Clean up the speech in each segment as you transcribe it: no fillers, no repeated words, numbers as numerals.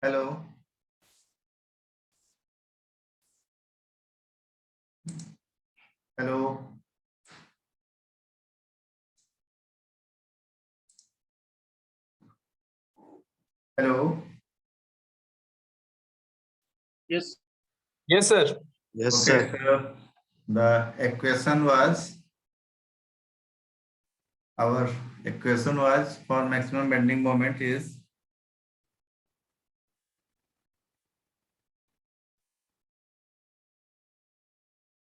Hello. Hello. Hello. Yes. Yes, sir. Yes, Okay, sir. so the equation was for maximum bending moment is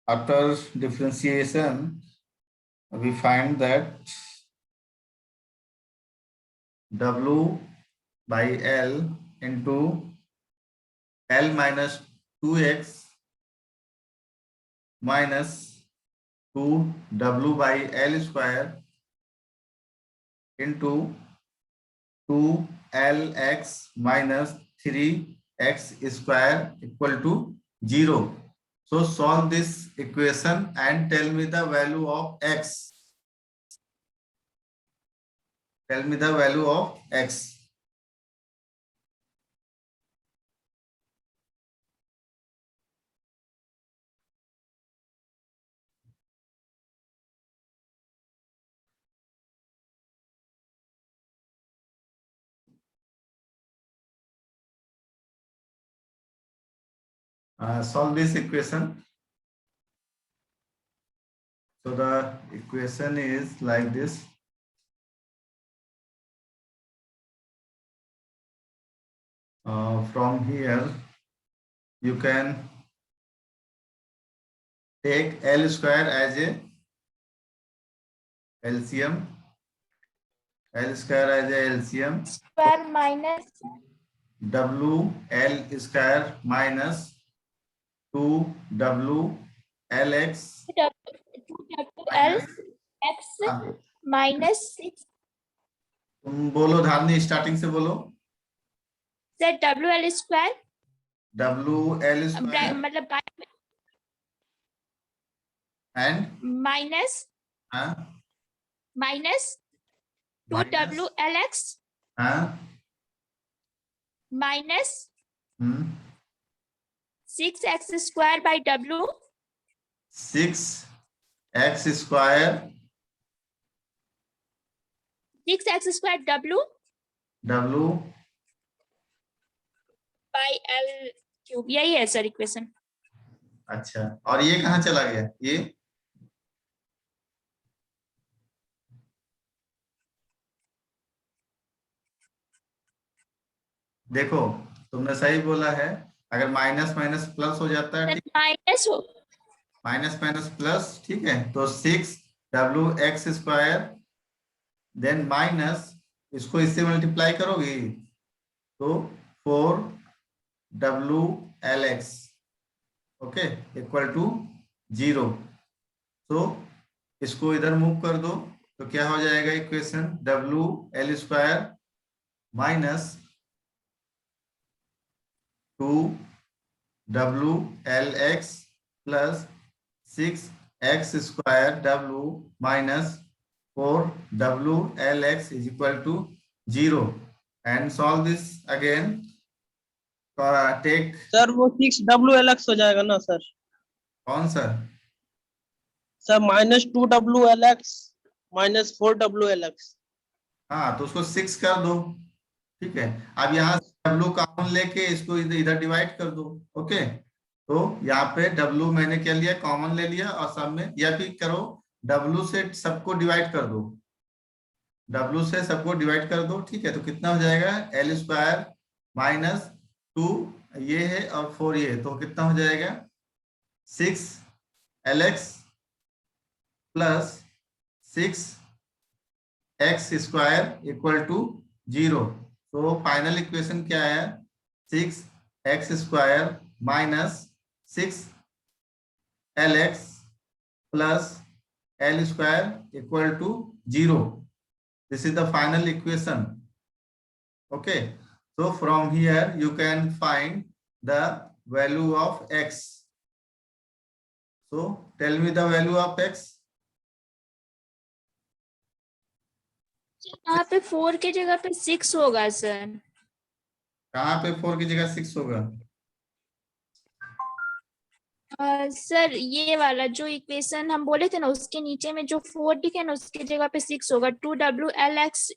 after differentiation we find that W by L into L minus 2x minus 2W by L square into 2LX minus 3x square equal to 0. So solve this equation and tell me the value of x. Tell me the value of x. Solve this equation. So the equation is like this. From here, you can take L square as a LCM. L square as a LCM. Square minus W L square minus 2W LX 2L x minus 6 तुम बोलो Dharni starting से बोलो से WL square WL square मतलब and minus हाँ minus 2WLX हाँ minus 6x square by W 6x square 6x square W by L cube यही है सर इक्वेशन। अच्छा और ये कहाँ चला गया ये देखो तुमने सही बोला है अगर माइनस माइनस प्लस हो जाता है माइनस माइनस प्लस ठीक है तो 6WX स्क्वायर देन माइनस इसको इससे मल्टीप्लाई करोगे तो 4WLX ओके, इक्वल टू 0। तो इसको इधर मूव कर दो तो क्या हो जाएगा equation, W L square minus 2 W L X plus 6x square W minus 4 W L X is equal to 0 and solve this again. Take sir वो 6WLX हो जाएगा ना सर? कौन सा? Sir -2WLX -4WLX। हाँ, तो उसको 6 कर दो, ठीक है। अब यहाँ डब्लू कॉमन लेके इसको इधर इधर डिवाइड कर दो। ओके, तो यहाँ पे डब्लू मैंने क्या लिया, कॉमन ले लिया और सब में, या फिर करो डब्लू से सबको डिवाइड कर दो, डब्लू से सबको डिवाइड कर दो, ठीक है। तो कितना हो जाएगा, एल स्क्वायर माइनस 2 ये है और 4 ये है, तो कितना हो जाएगा 6LX plus 6x square equal to 0। तो फाइनल इक्वेशन क्या है, 6x square minus 6LX plus L square equal to 0। This is the final equation. Okay, so from here you can find the value of x. So tell me the value of x. यहाँ पे 4 की जगह पे 6 होगा sir. कहाँ पे 4 की जगह 6 होगा? सर ये वाला जो इक्वेशन हम बोले थे ना, उसके नीचे में जो 4 दिखे ना, उसकी जगह पे 6 होगा। 2WLX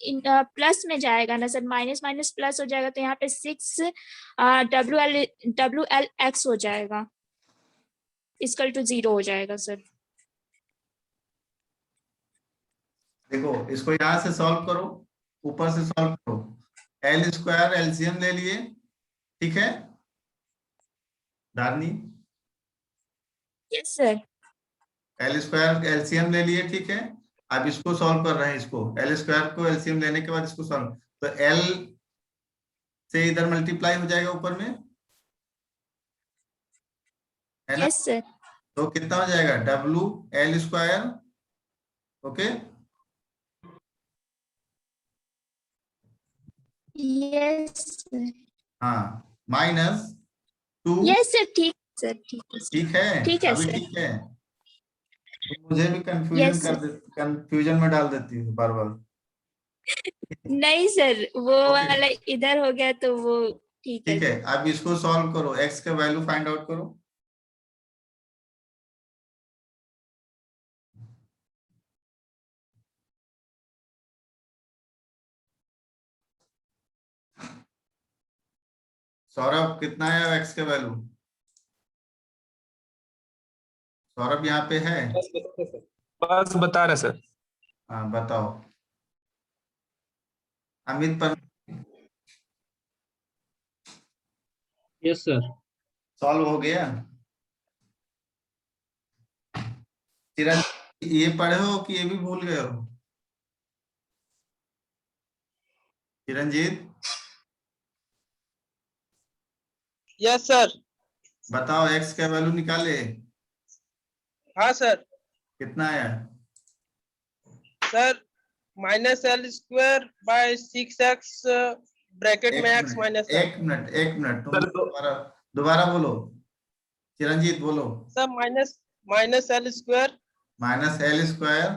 प्लस में जाएगा ना सर, माइनस माइनस प्लस हो जाएगा, तो यहाँ पे 6WLX हो जाएगा, इक्वल टू 0 हो जाएगा सर। देखो इसको यहाँ से सॉल्व करो, ऊपर से सॉल्व करो। एल स्क्वायर एलसीएम ले लिए, ठीक है दारनी? Yes sir. L square LCM ले लिए, ठीक है। अब इसको सॉल्व कर रहे हैं, इसको एल स्क्वायर को एलसीएम लेने के बाद इसको सॉल्व, तो एल से इधर मल्टीप्लाई हो जाएगा ऊपर में, है ना? Yes sir. तो कितना हो जाएगा, W L square, okay, yes sir. हाँ, माइनस 2। यस सर, ठीक सर, ठीक है सर। ठीक है, ठीक है अभी सर। ठीक है। तो मुझे भी यस सर। कंफ्यूजन में डाल देती है बार बार। नहीं सर, वो ओके, वाला इधर हो गया तो वो ठीक है ठीक है। सर। अब इसको सॉल्व करो, एक्स का वैल्यू फाइंड आउट करो। सौरभ कितना है एक्स का वैल्यू? सौरभ यहाँ पे है? बस बता रहे सर। हाँ बताओ। अमित पर यस सर। सॉल्व हो गया? चिरंजीव ये पढ़े हो कि ये भी भूल गए हो? Chiranjit yes sir. बताओ, एक्स का वैल्यू निकाले, हाँ सर। कितना आया? Sir -L² by 6x bracket में x माइनस एक मिनट तुम दोबारा दोबारा बोलो, चिरंजीत बोलो। Sir -L² minus L square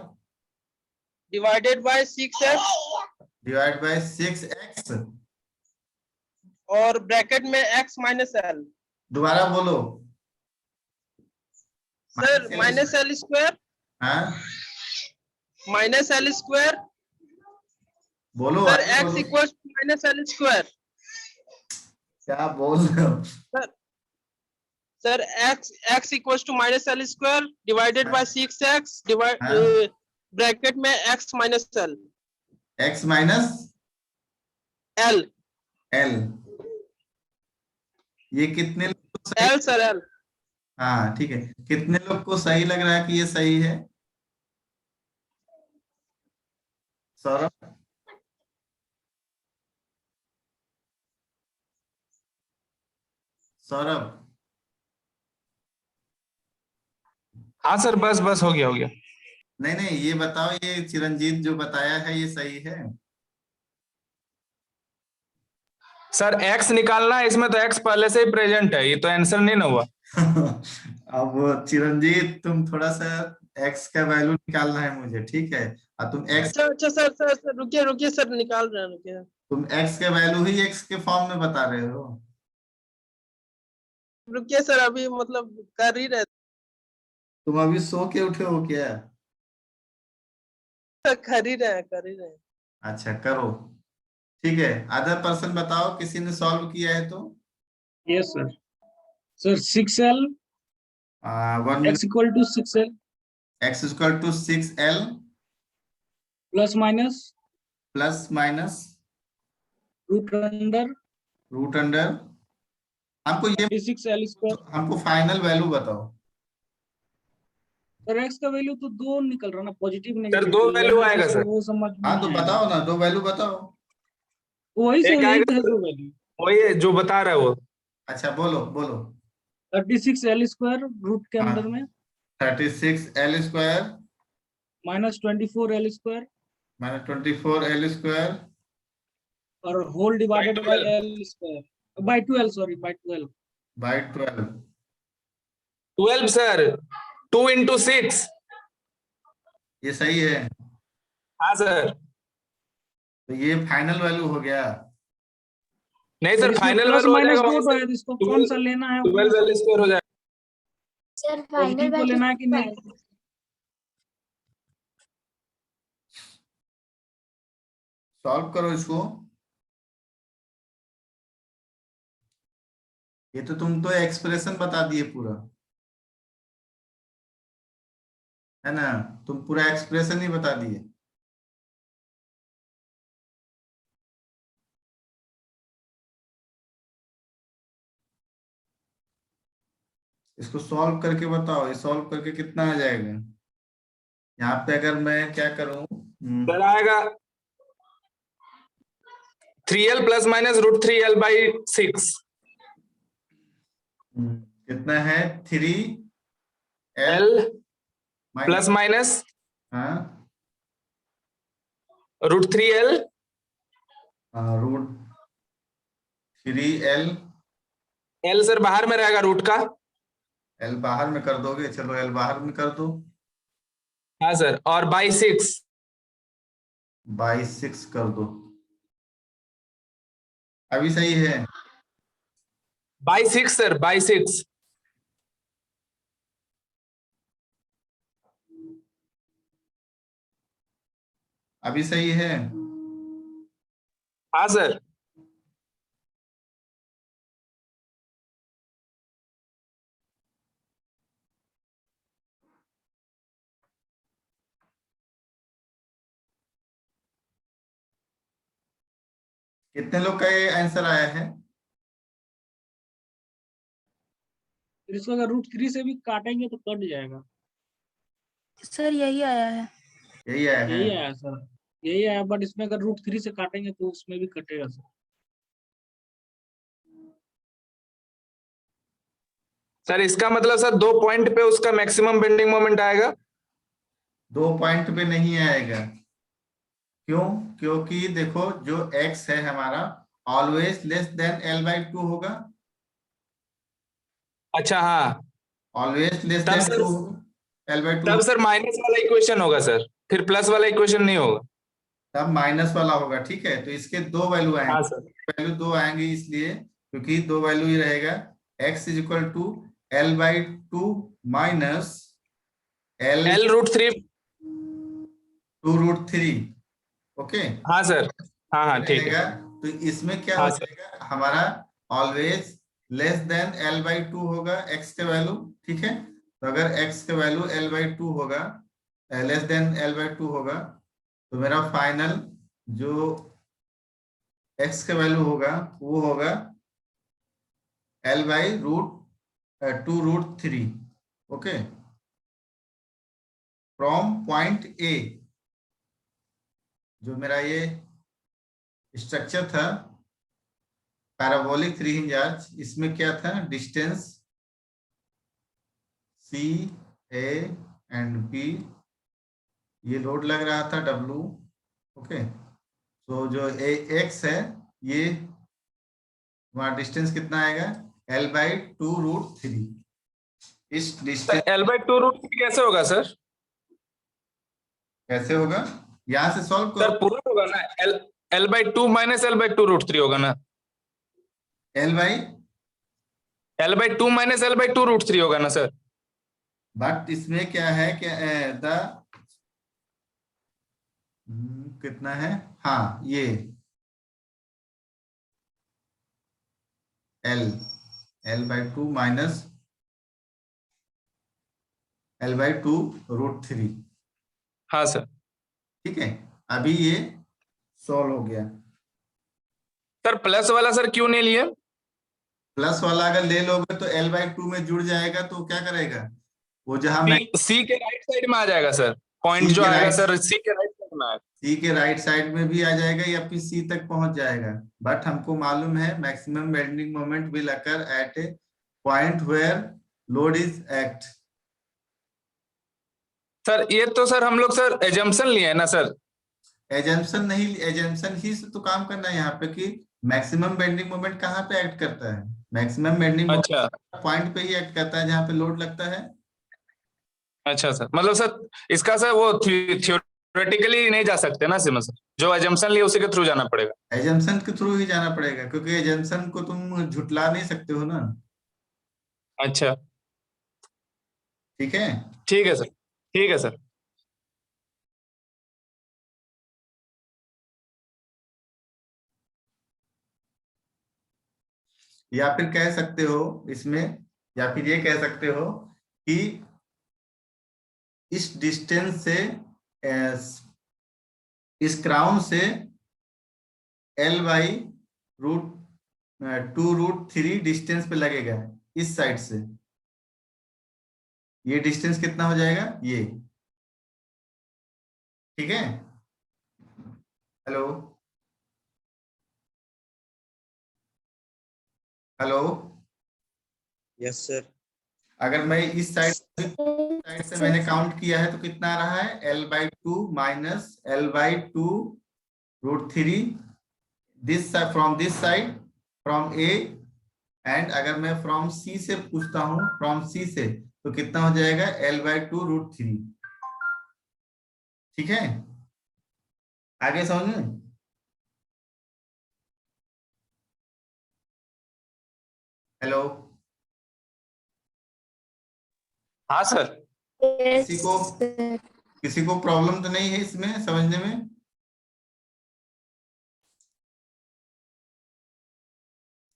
divided by 6x divide by 6x, और ब्रैकेट में x माइनस l। दोबारा बोलो। सर -L² हाँ -L² बोलो, सर आगे x बोलो। Equals to -L²। क्या बोल रहे हो? Sir x equals to -L² divided by 6x हाँ, ब्रैकेट में x minus l। x minus l L, ये कितने लोग को सही? l sir l। हाँ ठीक है, कितने लोग को सही लग रहा है कि ये सही है? सौरभ सौरभ हाँ सर, बस बस हो गया हो गया। नहीं नहीं, ये बताओ, ये चिरंजीत जो बताया है ये सही है? सर एक्स निकालना है, इसमें तो एक्स पहले से ही प्रेजेंट है, ये तो आंसर नहीं ना हुआ। अब चिरंजीत तुम थोड़ा सा एक्स का वैल्यू निकालना है मुझे, ठीक है? और तुम एक्स अच्छा अच्छा सर रुकिए रुकिए सर, निकाल रहे हैं, रुकिए। तुम एक्स के वैल्यू ही एक्स के फॉर्म में बता रहे हो। रुकिए सर, अभी मतलब कर ही रहे तुम अभी सो के उठे हो क्या? थे, कर ही रहे हैं, कर ही रहे हैं। अच्छा करो, ठीक है। अदर पर्सन बताओ, किसी ने सॉल्व किया है तो? Yes sir. Sir 6L 1 minute. x equal to 6L X equal to 6L plus minus plus minus root under हमको ये 36L स्क्वायर। हमको फाइनल वैल्यू बताओ। सर x का वैल्यू तो दो निकल रहा ना, पॉजिटिव सर नेगेटिव। दो वैल्यू आएगा सर। वो समझ में हाँ तो नहीं आएगा। बताओ ना, दो वैल्यू बताओ। वही एक सर, यही आएगा तो है सर, दो वैल्यू। वही है जो बता रहा है वो। अच्छा बोलो बोलो। 36L स्क्वायर रूट के हाँ, अंदर में 36L square minus 24L square minus 24L square और whole divided by L square by 12, sorry by 12। By 12। 12 sir, 2 into 6। ये सही है? हाँ सर। तो ये फाइनल वैल्यू हो गया। नहीं सर सर, इसमें फाइनल प्लस वैल्यू हो माइनस जाएगा दो वहां तो से। है, इसको कौन सा लेना है? 12 L स्क्वायर हो जाएगा। सर फाइनल पॉजिटिव को वैल्यू लेना है कि नहीं? सॉल्व करो इसको। ये तो तुम तो एक्सप्रेशन बता दिए पूरा, है ना? तुम पूरा एक्सप्रेशन ही बता दिए। इसको सॉल्व करके बताओ, ये सॉल्व करके कितना आ जाएगा? यहाँ पे अगर मैं क्या करूं, सर आएगा 3L प्लस माइनस √3L/6। कितना है? 3L L minus, plus minus हाँ √3L। √3L। L सर बाहर में रहेगा रूट का। L बाहर में कर दोगे? चलो L बाहर में कर दो। हाँ सर, और बाई 6। बाई 6 कर दो। अभी सही है? By 6 sir, by 6। अभी सही है? हाँ सर। कितने लोग का ये आंसर आया है? फिर इसको अगर √3 से भी काटेंगे तो कट जाएगा। सर यही आया है। यही आया है? यही आया सर, यही आया, बट इसमें अगर √3 से काटेंगे तो उसमें भी कटेगा सर। सर इसका मतलब सर 2 पॉइंट पे उसका मैक्सिमम बेंडिंग मोमेंट आएगा। 2 पॉइंट पे नहीं आएगा। क्यों? क्योंकि देखो, जो x है हमारा ऑलवेज लेस देन L/2 होगा। अच्छा हाँ, ऑलवेज लेस तब देन सर 2L/2। तब सर माइनस वाला इक्वेशन होगा सर, फिर प्लस वाला इक्वेशन नहीं होगा। तब माइनस वाला होगा, ठीक है? तो इसके दो वैल्यू हाँ आएंगे। सर। वैल्यू दो आएंगे इसलिए क्योंकि दो वैल्यू ही रहेगा। x is equal to L/2 minus L L √3। 2√3। Okay हाँ सर, हाँ हाँ ठीक है। रहेगा। तो इसमें क्या हो हाँ सर। जाएगा हमारा? ऑलवेज लेस देन L/2 होगा x का वैल्यू, ठीक है? तो अगर x का वैल्यू L/2 होगा, लेस देन L/2 होगा, तो मेरा फाइनल जो x का वैल्यू होगा वो होगा L/√2√3। Okay, from point A. जो मेरा ये स्ट्रक्चर था पैराबोलिक 3 हिंज आर्च, इसमें क्या था? Distance C A and B, ये लोड लग रहा था W, ओके। तो जो X है ये वहाँ डिस्टेंस कितना आएगा, L/2√3। इस डिस्टेंस L/2√3 कैसे होगा सर? कैसे होगा, यहाँ से सॉल्व सर करो। पूरा होगा ना, L/2 माइनस L/2√3 होगा ना, L/2 माइनस L/2√3 होगा ना सर? बट इसमें क्या है कि कितना है, हाँ ये L/2 माइनस L/2√3, हाँ सर। ठीक है। अभी ये सॉल्व हो गया। सर प्लस वाला सर क्यों नहीं लिए? प्लस वाला अगर ले लोगे तो L/2 में जुड़ जाएगा, तो क्या करेगा वो, जहां सी के राइट साइड में आ जाएगा सर, पॉइंट C जो के आएगा right- सर सी के राइट साइड में आएगा। सी के राइट साइड में भी आ जाएगा या फिर सी तक पहुंच जाएगा। बट हमको मालूम है maximum bending moment will occur at a point where load is act. Sir ये तो सर हम लोग सर एजम्पशन लिए है ना सर? एजम्पशन नहीं, एजम्पशन ही से तो काम करना है यहाँ पे कि मैक्सिमम बेंडिंग मोमेंट कहाँ पे एक्ट करता है। मैक्सिमम बेंडिंग अच्छा मोमेंट पॉइंट पे ही एक्ट करता है जहाँ पे लोड लगता है। अच्छा सर, मतलब सर इसका सर वो थियोरेटिकली नहीं जा सकते ना सिमन सर, जो एजम्पशन लिए उसी के थ्रू जाना पड़ेगा। एजम्पशन के थ्रू ही जाना पड़ेगा क्योंकि एजम्पशन को तुम झुटला नहीं सकते हो ना। अच्छा ठीक है, ठीक है सर, ठीक है सर। या फिर कह सकते हो इसमें, या फिर ये कह सकते हो कि इस डिस्टेंस से इस क्राउन से L/2√3 डिस्टेंस पे लगेगा इस साइड से। ये डिस्टेंस कितना हो जाएगा, ये, ठीक है। Hello hello, yes sir. अगर मैं इस साइड से मैंने काउंट किया है तो कितना आ रहा है, L/2 minus L/2√3 this from this side from A, and अगर मैं फ्रॉम सी से पूछता हूं, फ्रॉम सी से, तो कितना हो जाएगा L/2√3। ठीक है, आगे समझ में। हेलो, हाँ सर। किसी को प्रॉब्लम तो नहीं है इसमें समझने में?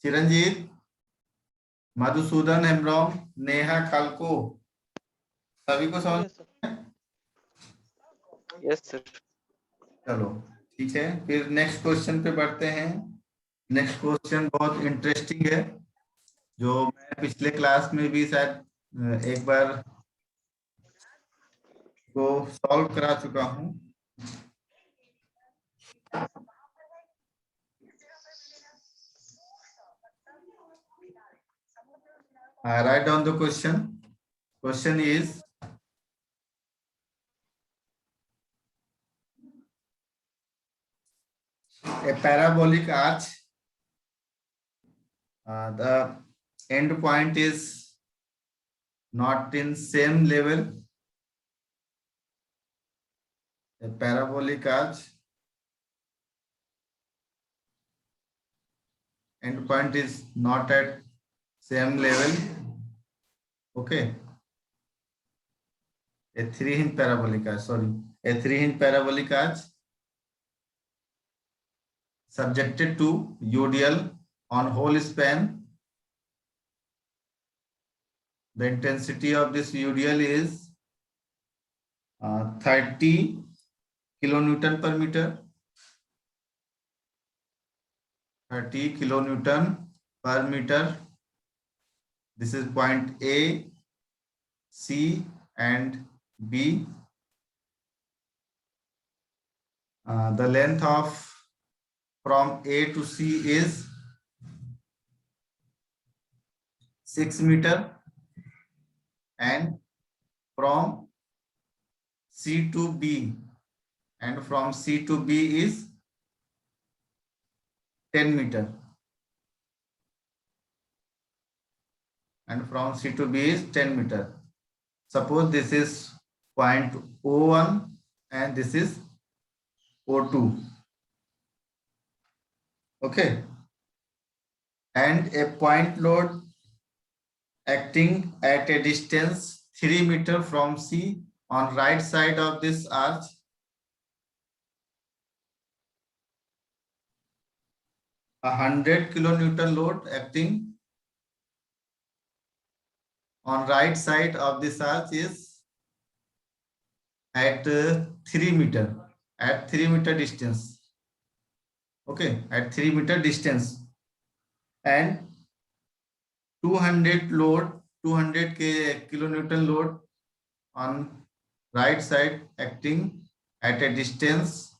चिरंजीत, मधुसूदन, हेमब्रॉम, नेहा, खालको, सभी को समझ? Yes sir. चलो ठीक है, फिर नेक्स्ट क्वेश्चन पे बढ़ते हैं। नेक्स्ट क्वेश्चन बहुत इंटरेस्टिंग है, जो मैं पिछले क्लास में भी शायद एक बार को सॉल्व करा चुका हूं। Write down the question. Question is, a parabolic arch, the end point is not in same level. A parabolic arch end point is not at same level. Okay, a 3-inch parabolic arch, sorry, a 3-inch parabolic arch subjected to UDL on whole span. The intensity of this UDL is 30 kilonewton per meter. 30 kilonewton per meter. This is point A, C and B. The length of from A to C is 6 meter, and from C to B, and from C to B is 10 meter, and from C to B is 10 meter. Suppose this is point O1 and this is O2. Okay, and a point load acting at a distance 3 meter from C on right side of this arch a 100 kilonewton load acting on right side of this arch is at 3 meter, at 3 meter distance. Okay, at 3 meter distance, and 200 load, 200 kilonewton load on right side acting at a distance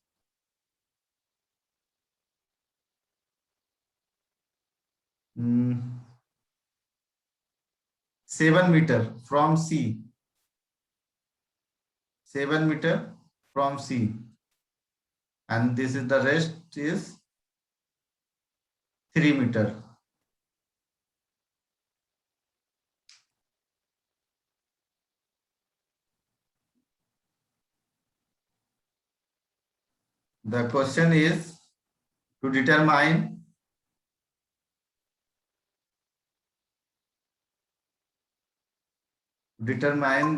7 meter from C, 7 meter from C, and this is the rest is 3 meter. The question is to determine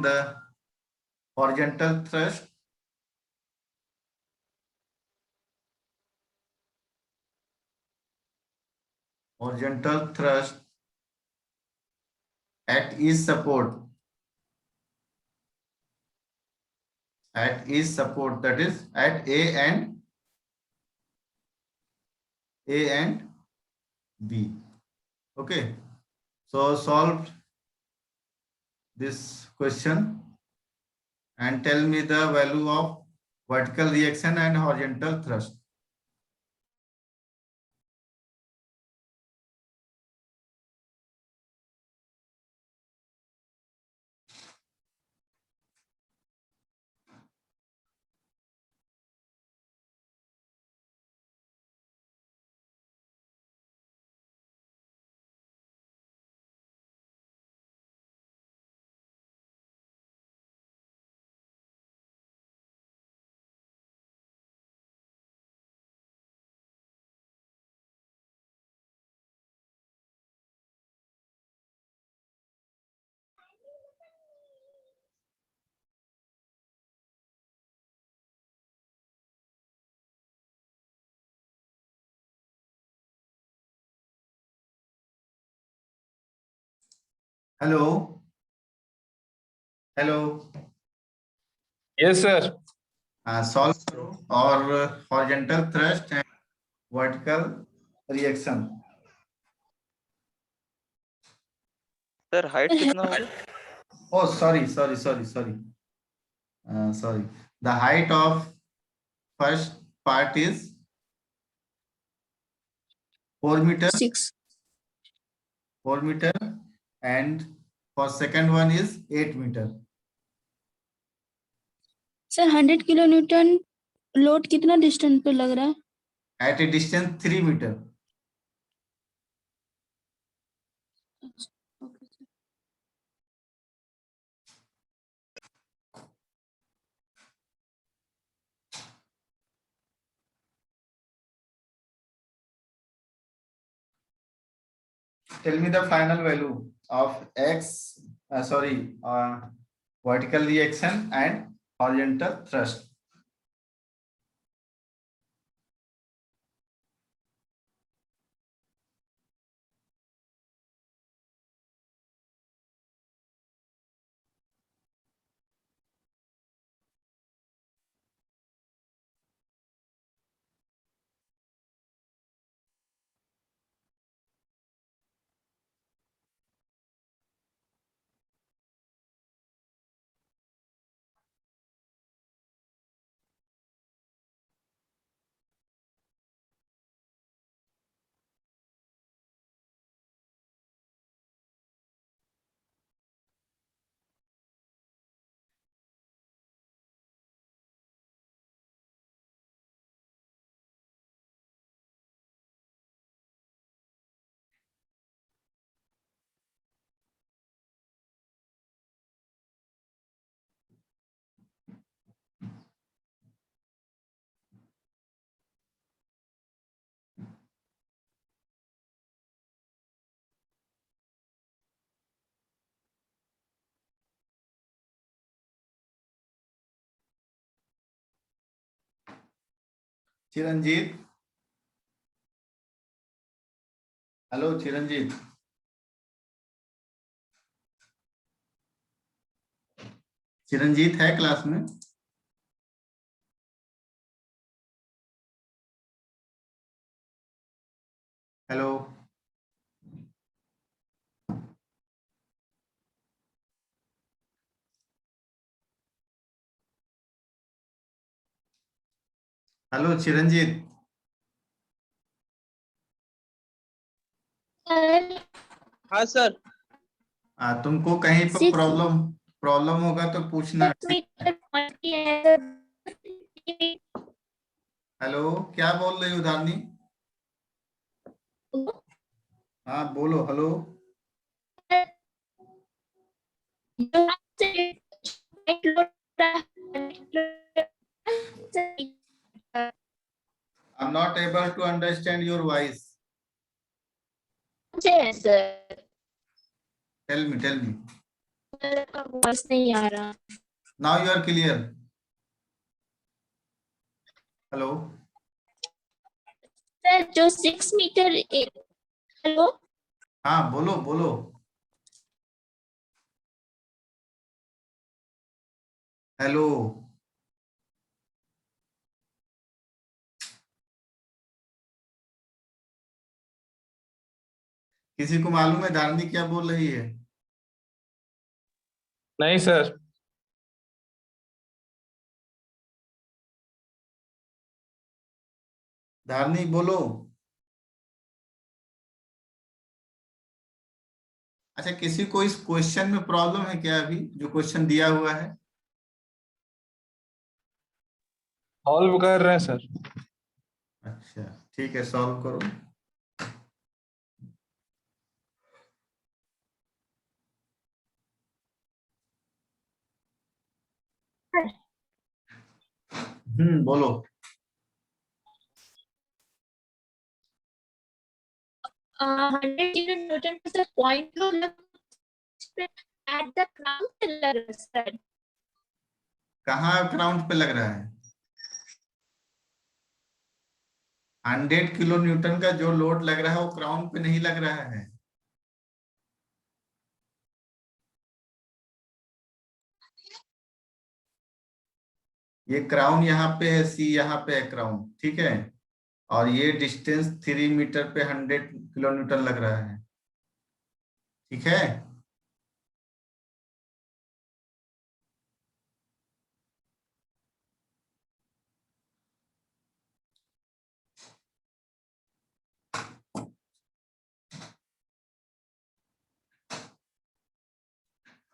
the horizontal thrust at each support, that is at A and B. Okay, so solve this question and tell me the value of vertical reaction and horizontal thrust. Hello. Yes, sir. Solve or horizontal thrust and vertical reaction. Sir height कितना होगा? Oh, sorry. Sorry. The height of first part is 4 meter. 4 meter, and for second one is 8 meter. Sir 100 kilonewton load कितना distance पे लग रहा है? At a distance 3 meter. Tell me the final value of vertical reaction and horizontal thrust. Chiranjit, hello Chiranjit, Chiranjit है class में? Hello, hello Chiranjit, हाँ sir. तुमको कहीं पर Six. प्रॉब्लम प्रॉब्लम होगा तो पूछना। हेलो, क्या बोल रही हो धारनी? हाँ बोलो, hello. I am not able to understand your voice. Tell me. Voice नहीं आ रहा। Now you are clear. Hello, sir जो 6 मीटर, हेलो, हाँ बोलो बोलो। हेलो, किसी को मालूम है धारनी क्या बोल रही है? नहीं सर। धारनी बोलो। अच्छा, किसी को इस क्वेश्चन में प्रॉब्लम है क्या अभी जो क्वेश्चन दिया हुआ है? सॉल्व कर रहे हैं सर। अच्छा ठीक है, सॉल्व करो। बोलो। 100 किलो न्यूटन पर sir point low at the crown pillar sir. कहाँ ग्राउंड पे लग रहा है? 100 किलो न्यूटन का जो लोड लग रहा है वो क्राउन पे नहीं लग रहा है। ये क्राउन यहाँ पे है, सी यहाँ पे है क्राउन, ठीक है। और ये डिस्टेंस 3 मीटर पे 100 किलो न्यूटन लग रहा है, ठीक है।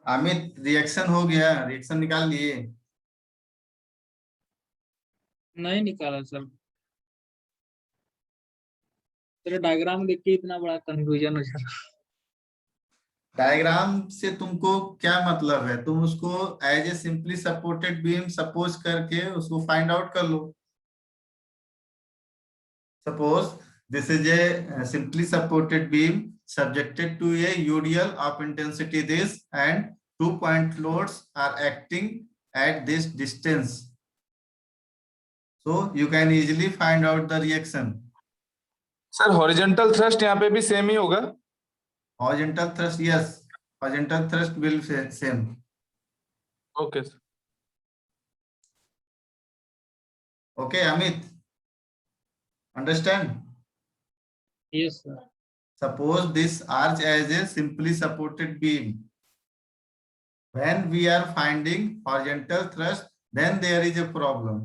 अमित, रिएक्शन हो गया? रिएक्शन निकाल लिए? नहीं निकाला सर। तेरे डायग्राम देख के इतना बड़ा कंफ्यूजन हो जाता। डायग्राम से तुमको क्या मतलब है? तुम उसको as a simply supported beam suppose करके उसको फाइंड आउट कर लो। Suppose this is a simply supported beam subjected to a UDL of intensity this, and 2-point loads are acting at this distance, so you can easily find out the reaction. Sir horizontal thrust यहाँ पे भी same ही होगा? Horizontal thrust, yes, horizontal thrust will same. Okay sir. Okay Amit, understand? Yes sir. Suppose this arch as a simply supported beam. When we are finding horizontal thrust, then there is a problem.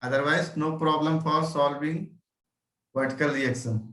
Otherwise, no problem for solving vertical reaction.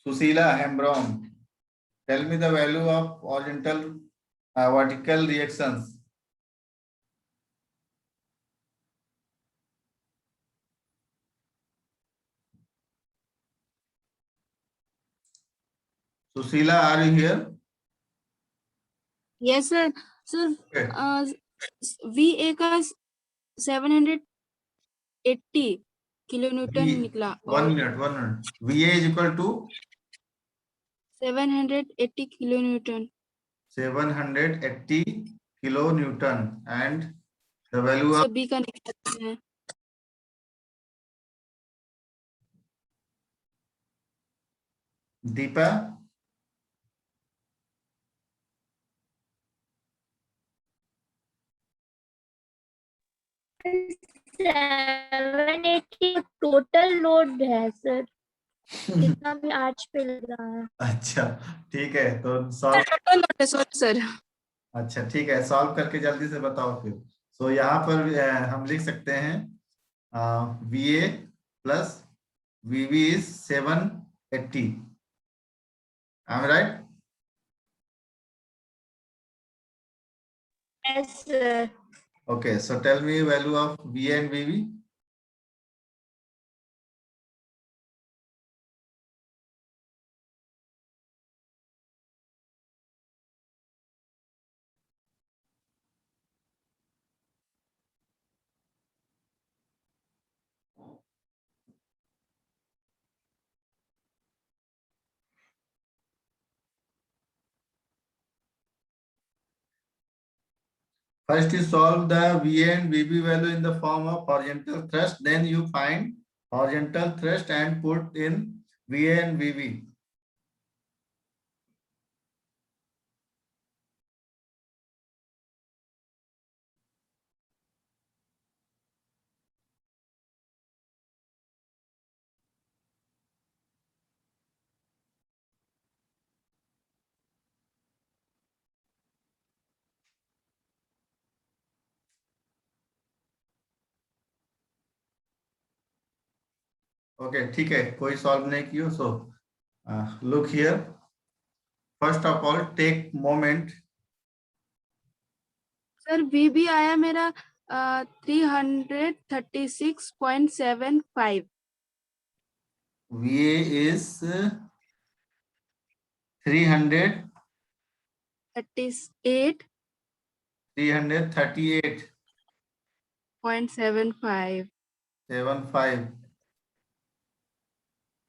Susila Hembrom, tell me the value of horizontal vertical reactions. Susila, are you here? Yes sir sir Okay. VA का 780 kilo Newton V- निकला One और minute, 1 minute. VA is equal to 780 kilo Newton 780 kilonewton and the value of B का निकला है Deepa. 780 total load है sir, जितना भी arch पे लग रहा है। अच्छा ठीक है, तो सॉल्व। टोटल लोड है सॉरी सर अच्छा ठीक है, सॉल्व करके जल्दी से बताओ फिर। सो यहाँ पर हम लिख सकते हैं VA plus VB is 780. Am I right? Yes sir. Okay, so tell me value of VA and VB. First you solve the VA and VB value in the form of horizontal thrust, then you find horizontal thrust and put in VA and VB. Okay, ठीक है, कोई solve नहीं किया, so look here. First of all, take moment. Sir VB आया मेरा 336.75 VA is 338. 338.75 75.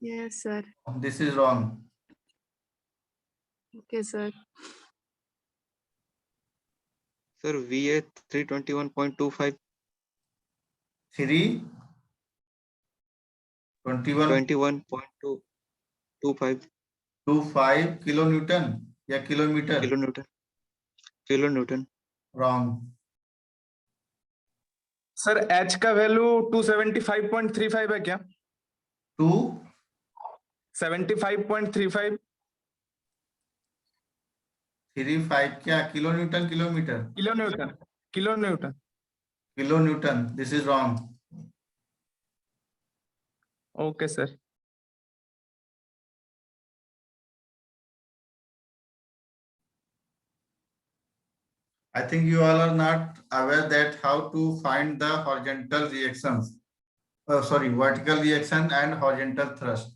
Yes sir This is wrong. Okay sir Sir, VA 321.25, 321.25 21.25 kilonewton या kilometer? kilonewton. Kilonewton. Wrong. Sir H का value 275.35 है क्या? 75.35 235 क्या? Kilonewton kilometre? Kilonewton kilonewton kilonewton. This is wrong. Okay sir. I think you all are not aware that how to find the horizontal reactions. Sorry, vertical reaction and horizontal thrust.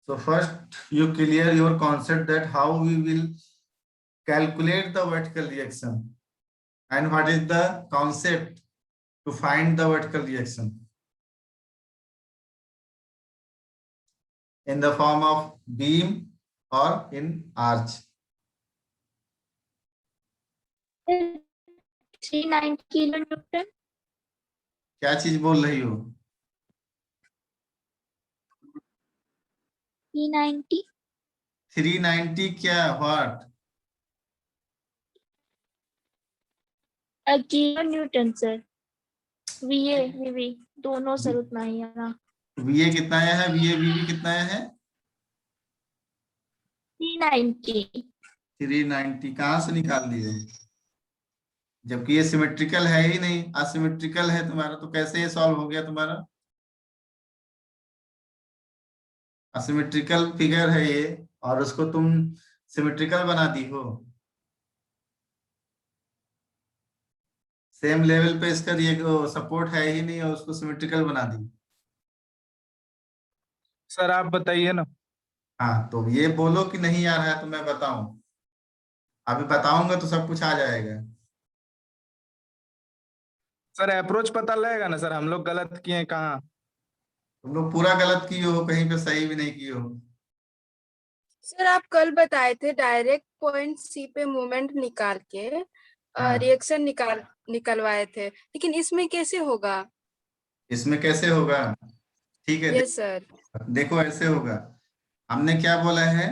So first you clear your concept that how we will calculate the vertical reaction and what is the concept to find the vertical reaction in the form of beam or in arch. 390 kilo Newton. क्या चीज बोल रही हो? 390 390 क्या? What? Kilo Newton sir. VA VB दोनों sir उतना ही है ना। VA कितना आया है? VA VB कितना आया है? 390। 390 कहाँ से निकाल दिए? जबकि ये सिमेट्रिकल है ही नहीं, असिमेट्रिकल है तुम्हारा, तो कैसे ये सॉल्व हो गया तुम्हारा? असिमेट्रिकल फिगर है ये और उसको तुम सिमेट्रिकल बना दी हो। सेम लेवल पे इसका ये सपोर्ट है ही नहीं और उसको सिमेट्रिकल बना दी। सर आप बताइए ना। हाँ, तो ये बोलो कि नहीं आ रहा है तो मैं बताऊं। अभी बताऊंगा तो सब कुछ आ जाएगा। सर अप्रोच पता लगेगा ना सर, हम लोग गलत किए हैं कहाँ? तुम लोग पूरा गलत किए हो, कहीं पे सही भी नहीं किए हो। सर आप कल बताए थे डायरेक्ट पॉइंट सी पे मूवमेंट निकाल के हाँ। रिएक्शन निकलवाए थे, लेकिन इसमें कैसे होगा? इसमें कैसे होगा? ठीक है, यस सर। देखो ऐसे होगा। हमने क्या बोला है,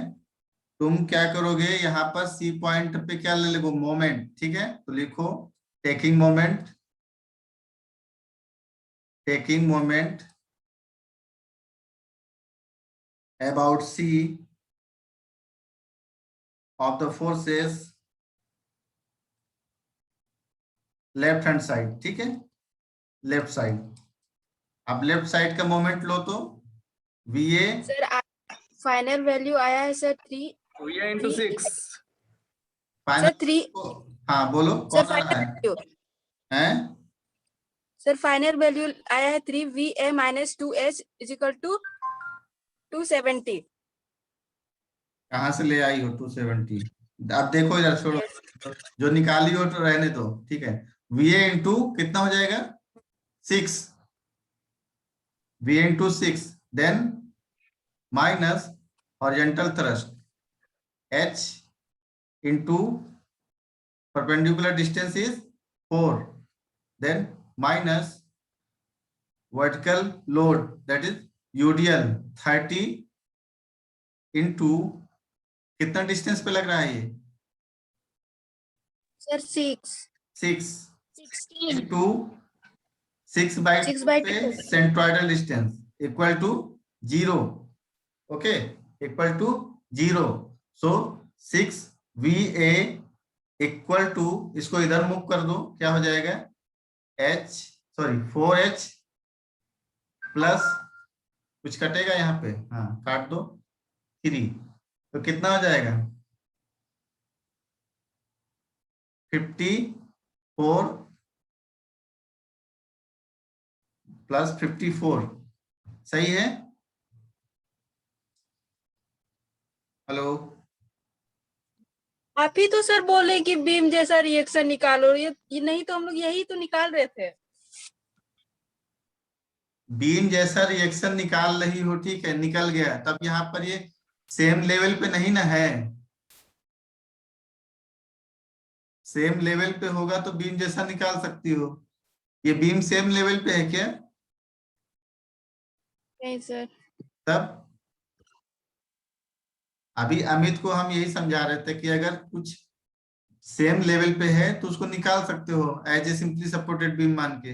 तुम क्या करोगे, यहाँ पर सी पॉइंट पे क्या ले लोगे, मोमेंट। ठीक है, तो लिखो taking moment, taking moment about C of the forces left hand side. ठीक है, लेफ्ट साइड। अब लेफ्ट साइड का मोमेंट लो तो V A. Sir final value आया है सर 3। ये into 6। सर 3। हाँ बोलो, सर कौन आ रहा फाइनल वैल्यू, है? सर फाइनल वैल्यू आया है 3 VA minus 2H is equal to 270। कहाँ से ले आई हो 270? अब देखो इधर, छोड़ो, जो निकाली हो तो रहने दो। ठीक है, वी ए इंटू कितना हो जाएगा, 6। V A into 6, then minus horizontal thrust H into perpendicular distance is 4, then minus vertical load that is UDL 30 into कितना डिस्टेंस पे लग रहा है ये, सर 6 16 इंटू 6/2 6 by पे 2। Centroidal distance equal to 0। Okay, equal to 0। So 6 VA equal to, इसको इधर move कर दो, क्या हो जाएगा, 4H प्लस कुछ कटेगा यहाँ पे, हाँ काट दो 3, तो कितना हो जाएगा 54 प्लस 54। सही है? हेलो, आप ही तो सर बोले कि बीम जैसा रिएक्शन निकालो, ये नहीं तो हम लोग यही तो निकाल रहे थे। बीम जैसा रिएक्शन निकाल रही हो, ठीक है, निकल गया, तब यहाँ पर ये सेम लेवल पे नहीं ना है। सेम लेवल पे होगा तो बीम जैसा निकाल सकती हो। ये बीम सेम लेवल पे है क्या? नहीं सर। तब अभी अमित को हम यही समझा रहे थे कि अगर कुछ सेम लेवल पे है तो उसको निकाल सकते हो as a simply supported beam मान के।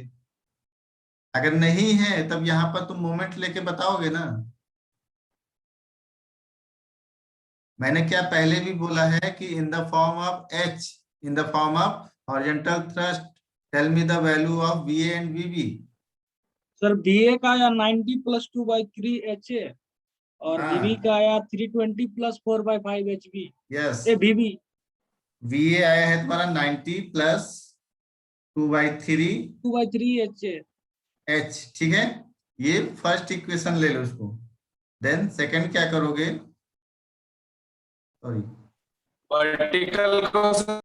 अगर नहीं है तब यहाँ पर तुम मोमेंट लेके बताओगे ना। मैंने क्या पहले भी बोला है कि in the form of H, in the form of horizontal thrust, tell me the value of VA and VB। Sir BA का आया 90 + 2/3 HA और हाँ। VB का आया 320 + 4/5 HB। यस, VB VA आया है तुम्हारा 90 प्लस 2/3 HA। H। ठीक है, ये फर्स्ट इक्वेशन ले लो इसको। देन सेकंड क्या करोगे, सॉरी वर्टिकल को